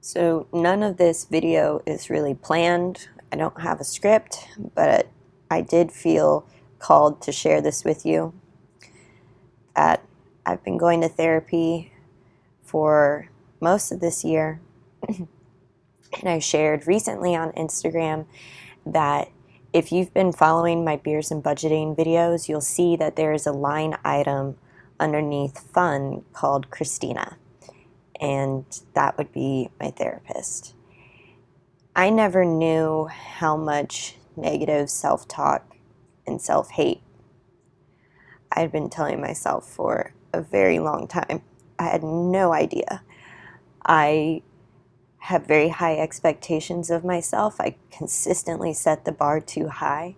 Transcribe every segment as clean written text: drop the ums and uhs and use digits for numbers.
So none of this video is really planned. I don't have a script, but I did feel called to share this with you. That I've been going to therapy for most of this year. And I shared recently on Instagram that if you've been following my beers and budgeting videos, you'll see that there is a line item underneath fun called Kristina. And that would be my therapist. I never knew how much negative self-talk and self-hate I'd been telling myself for a very long time. I had no idea. I have very high expectations of myself. I consistently set the bar too high.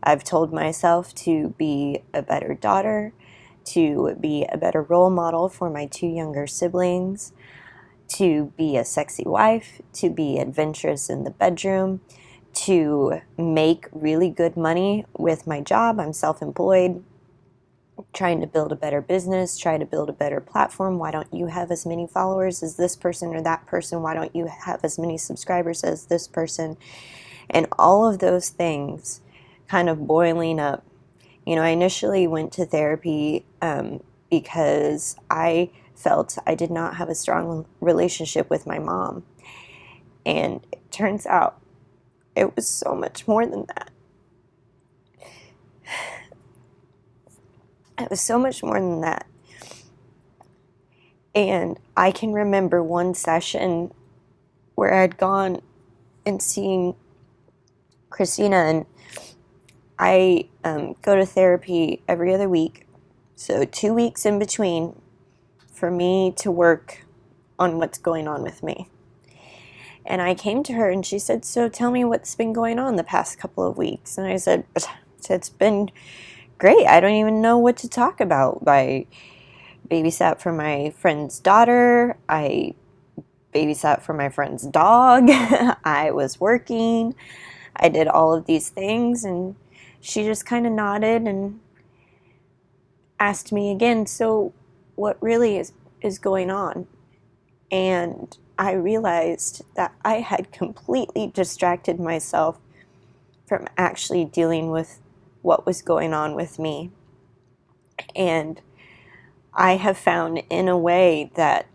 I've told myself to be a better daughter, to be a better role model for my two younger siblings, to be a sexy wife, to be adventurous in the bedroom, to make really good money with my job. I'm self-employed, trying to build a better business, try to build a better platform. Why don't you have as many followers as this person or that person? Why don't you have as many subscribers as this person? And all of those things kind of boiling up. I initially went to therapy because I felt I did not have a strong relationship with my mom. And it turns out it was so much more than that. It was so much more than that. And I can remember one session where I'd gone and seen Kristina, and I go to therapy every other week. So 2 weeks in between for me to work on what's going on with me. And I came to her and she said, "So tell me what's been going on the past couple of weeks." And I said, "It's been great. I don't even know what to talk about. I babysat for my friend's daughter. I babysat for my friend's dog. I was working. I did all of these things." And she just kind of nodded and asked me again, "So what really is going on?" And I realized that I had completely distracted myself from actually dealing with what was going on with me. And I have found in a way that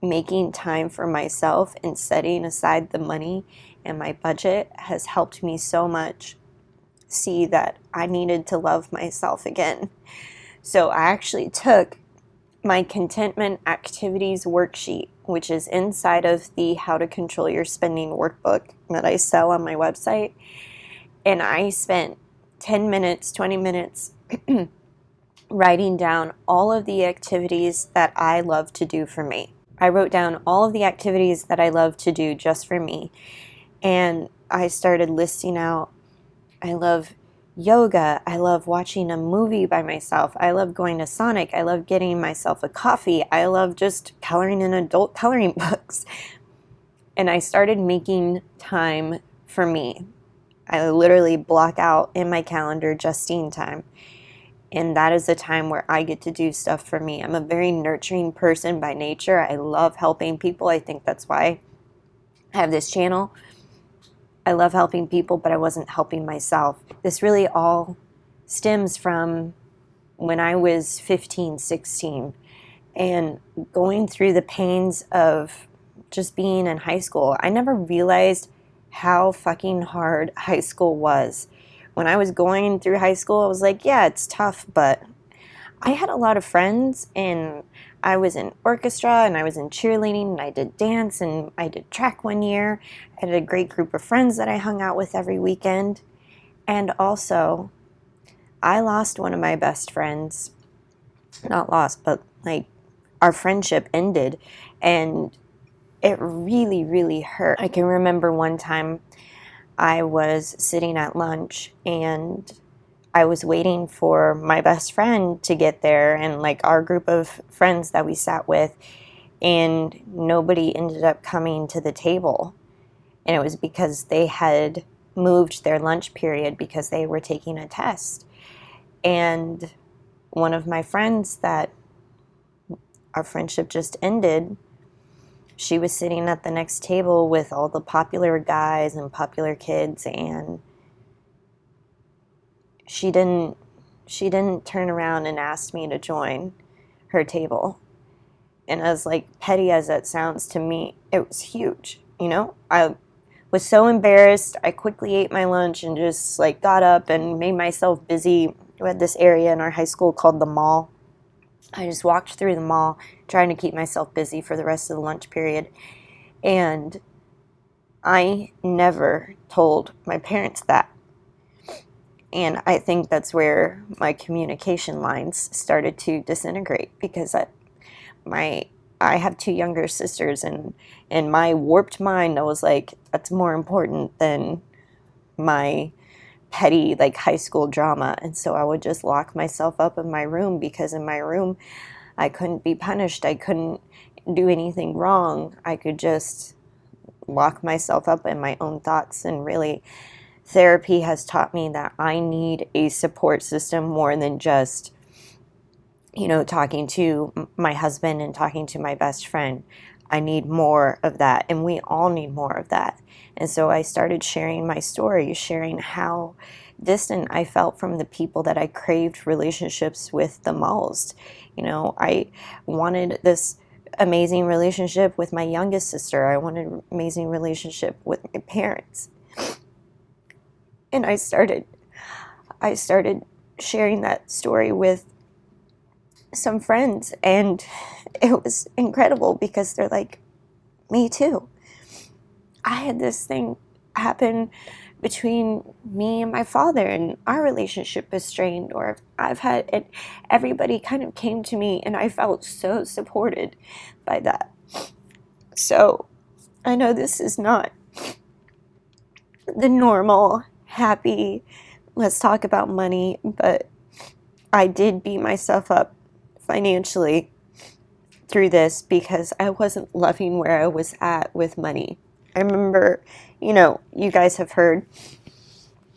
making time for myself and setting aside the money and my budget has helped me so much see that I needed to love myself again. So I actually took my contentment activities worksheet, which is inside of the How to Control Your Spending workbook that I sell on my website. And I spent 10 minutes, 20 minutes writing down all of the activities that I love to do for me. I wrote down all of the activities that I love to do just for me. And I started listing out, I love yoga, I love watching a movie by myself, I love going to Sonic, I love getting myself a coffee, I love just coloring in adult coloring books. And I started making time for me. I literally block out in my calendar Justine time. And that is the time where I get to do stuff for me. I'm a very nurturing person by nature. I love helping people. I think that's why I have this channel. I love helping people, but I wasn't helping myself. This really all stems from when I was 15, 16, and going through the pains of just being in high school. I never realized how fucking hard high school was. When I was going through high school, I was like, yeah, it's tough, but I had a lot of friends, and I was in orchestra, and I was in cheerleading, and I did dance, and I did track one year. I had a great group of friends that I hung out with every weekend. And also, I lost one of my best friends. Not lost, but like our friendship ended, and it really, really hurt. I can remember one time I was sitting at lunch and I was waiting for my best friend to get there and like our group of friends that we sat with, and nobody ended up coming to the table. And it was because they had moved their lunch period because they were taking a test. And one of my friends that our friendship just ended she was sitting at the next table with all the popular guys and popular kids, and she didn't turn around and ask me to join her table. And as like petty as that sounds to me, it was huge. I was so embarrassed. I quickly ate my lunch and just like got up and made myself busy. We had this area in our high school called the mall. I just walked through the mall trying to keep myself busy for the rest of the lunch period. And I never told my parents that. And I think that's where my communication lines started to disintegrate, because I have two younger sisters, and in my warped mind I was like, that's more important than my petty like high school drama. And so I would just lock myself up in my room, because in my room I couldn't be punished, I couldn't do anything wrong, I could just lock myself up in my own thoughts. And really, therapy has taught me that I need a support system more than just talking to my husband and talking to my best friend. I need more of that, and we all need more of that. And so I started sharing my story, sharing how distant I felt from the people that I craved relationships with the most. I wanted this amazing relationship with my youngest sister. I wanted an amazing relationship with my parents. And I started sharing that story with some friends, and it was incredible, because they're like, me too. I had this thing happen between me and my father, and our relationship is strained, or I've had it. Everybody kind of came to me, and I felt so supported by that. So I know this is not the normal, happy, let's talk about money, but I did beat myself up financially through this, because I wasn't loving where I was at with money. I remember, you guys have heard,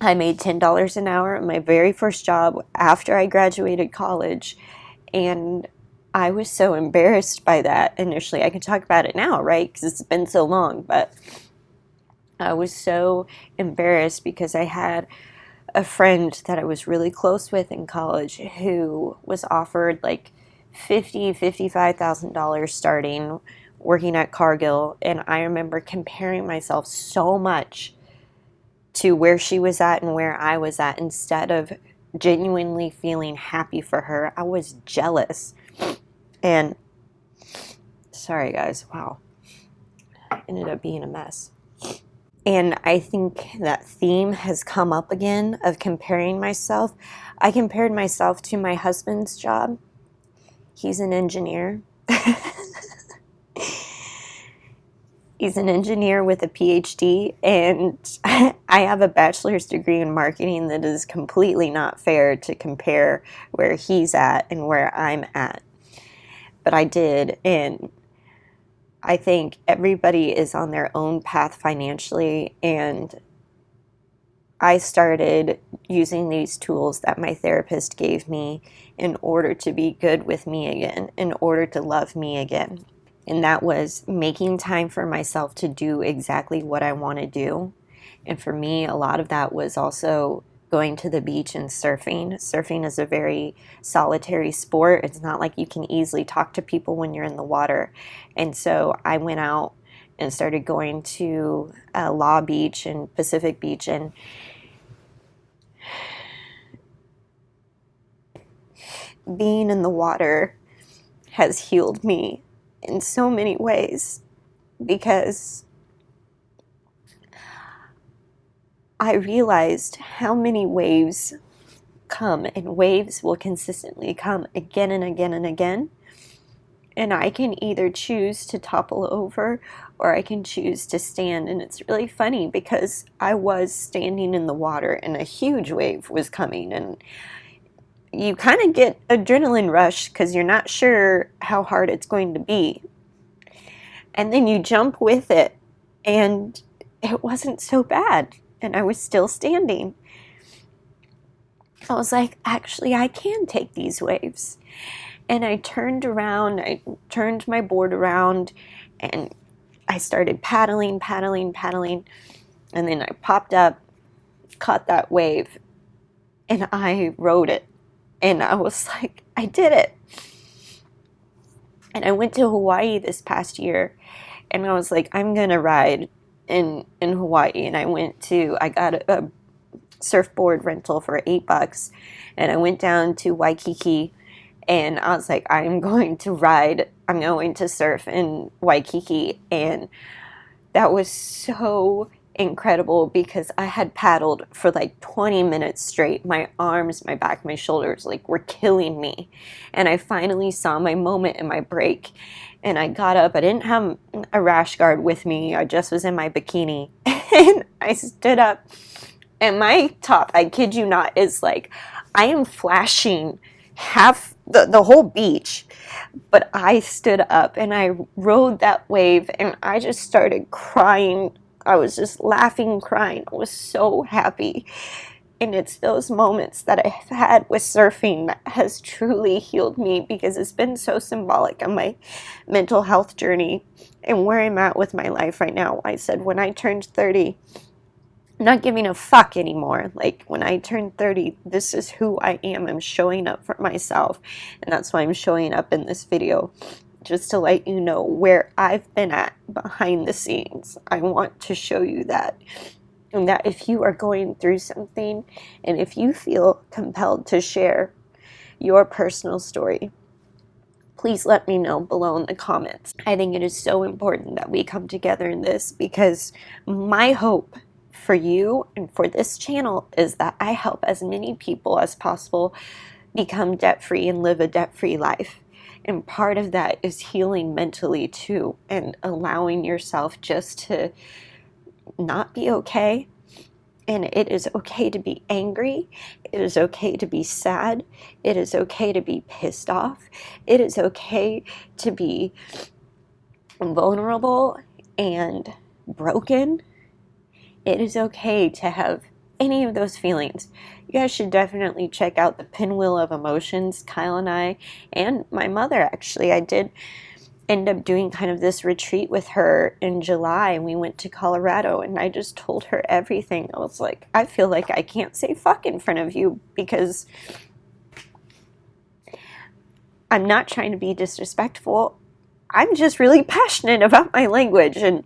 I made $10 an hour at my very first job after I graduated college, and I was so embarrassed by that initially. I can talk about it now, right? Because it's been so long, but I was so embarrassed because I had a friend that I was really close with in college who was offered like $55,000 starting working at Cargill. And I remember comparing myself so much to where she was at and where I was at. Instead of genuinely feeling happy for her, I was jealous. And sorry guys, wow, it ended up being a mess. And I think that theme has come up again of comparing myself. I compared myself to my husband's job. He's an engineer. He's an engineer with a PhD, and I have a bachelor's degree in marketing. That is completely not fair to compare where he's at and where I'm at. But I did, and I think everybody is on their own path financially, and I started using these tools that my therapist gave me in order to be good with me again, in order to love me again. And that was making time for myself to do exactly what I want to do. And for me, a lot of that was also going to the beach and surfing. Surfing is a very solitary sport. It's not like you can easily talk to people when you're in the water. And so I went out and started going to Law Beach and Pacific Beach, and being in the water has healed me in so many ways, because I realized how many waves come, and waves will consistently come again and again and again. And I can either choose to topple over, or I can choose to stand. And it's really funny, because I was standing in the water and a huge wave was coming, and you kind of get adrenaline rush because you're not sure how hard it's going to be. And then you jump with it, and it wasn't so bad, and I was still standing. I was like, actually, I can take these waves. And I turned around, I turned my board around, and I started paddling, and then I popped up, caught that wave, and I rode it. And I was like, I did it. And I went to Hawaii this past year, and I was like, I'm gonna ride in Hawaii. And I got a surfboard rental for $8, and I went down to Waikiki, and I was like, I'm going to surf in Waikiki. And that was so incredible because I had paddled for like 20 minutes straight. My arms, my back, my shoulders like were killing me. And I finally saw my moment and my break. And I got up. I didn't have a rash guard with me. I just was in my bikini. And I stood up. And my top, I kid you not, is like, I am flashing half the whole beach. But I stood up and I rode that wave, and I just started crying. I was just laughing, crying. I was so happy. And it's those moments that I've had with surfing that has truly healed me, because it's been so symbolic on my mental health journey and where I'm at with my life right now. I said when I turned 30, I'm not giving a fuck anymore. Like, when I turned 30, this is who I am. I'm showing up for myself. And that's why I'm showing up in this video, just to let you know where I've been at behind the scenes. I want to show you that. And that if you are going through something, and if you feel compelled to share your personal story, please let me know below in the comments. I think it is so important that we come together in this, because my hope for you and for this channel is that I help as many people as possible become debt-free and live a debt-free life. And part of that is healing mentally too, and allowing yourself just to not be okay. And it is okay to be angry. It is okay to be sad. It is okay to be pissed off. It is okay to be vulnerable and broken. It is okay to have any of those feelings. You guys should definitely check out the Pinwheel of Emotions. Kyle and I, and my mother actually, I did end up doing kind of this retreat with her in July, and we went to Colorado, and I just told her everything. I was like, I feel like I can't say fuck in front of you, because I'm not trying to be disrespectful. I'm just really passionate about my language, and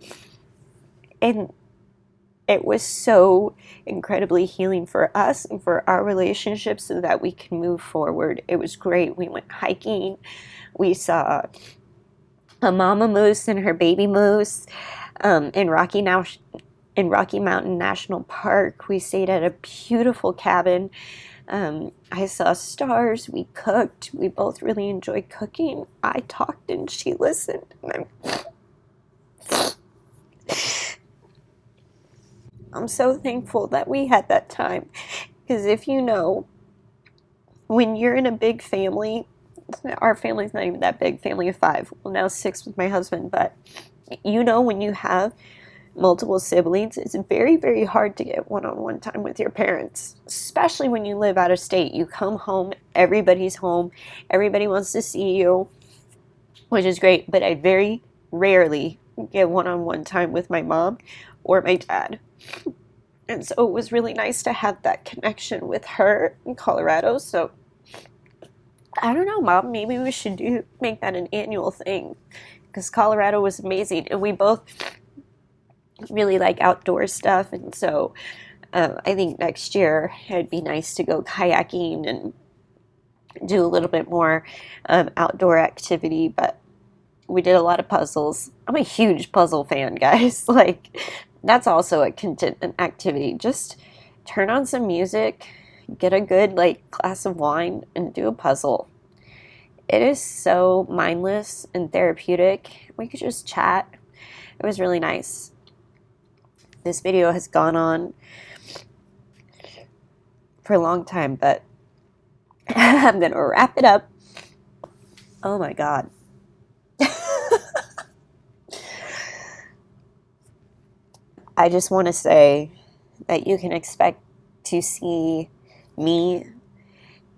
it was so incredibly healing for us and for our relationship, so that we can move forward. It was great. We went hiking. We saw a mama moose and her baby moose in Rocky Mountain National Park. We stayed at a beautiful cabin. I saw stars. We cooked. We both really enjoyed cooking. I talked and she listened. I'm so thankful that we had that time, because if you know, when you're in a big family, our family's not even that big, family of 5, well now 6 with my husband, but you know, when you have multiple siblings, it's very, very hard to get one-on-one time with your parents, especially when you live out of state. You come home, everybody's home, everybody wants to see you, which is great, but I very rarely get one-on-one time with my mom or my dad. And so it was really nice to have that connection with her in Colorado. So I don't know, Mom, maybe we should make that an annual thing, because Colorado was amazing, and we both really like outdoor stuff. And so I think next year it'd be nice to go kayaking and do a little bit more outdoor activity. But we did a lot of puzzles. I'm a huge puzzle fan, guys. Like, that's also a contentment activity. Just turn on some music, get a good like glass of wine, and do a puzzle. It is so mindless and therapeutic. We could just chat. It was really nice. This video has gone on for a long time, but I'm gonna wrap it up. Oh my God. I just want to say that you can expect to see me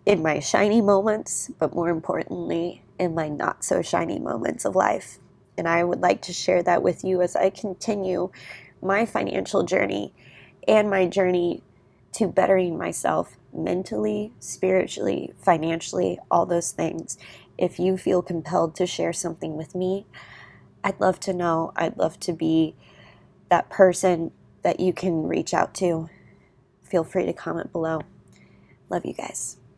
in my shiny moments, but more importantly, in my not so shiny moments of life. And I would like to share that with you as I continue my financial journey and my journey to bettering myself mentally, spiritually, financially, all those things. If you feel compelled to share something with me, I'd love to know. I'd love to be that person that you can reach out to. Feel free to comment below. Love you guys.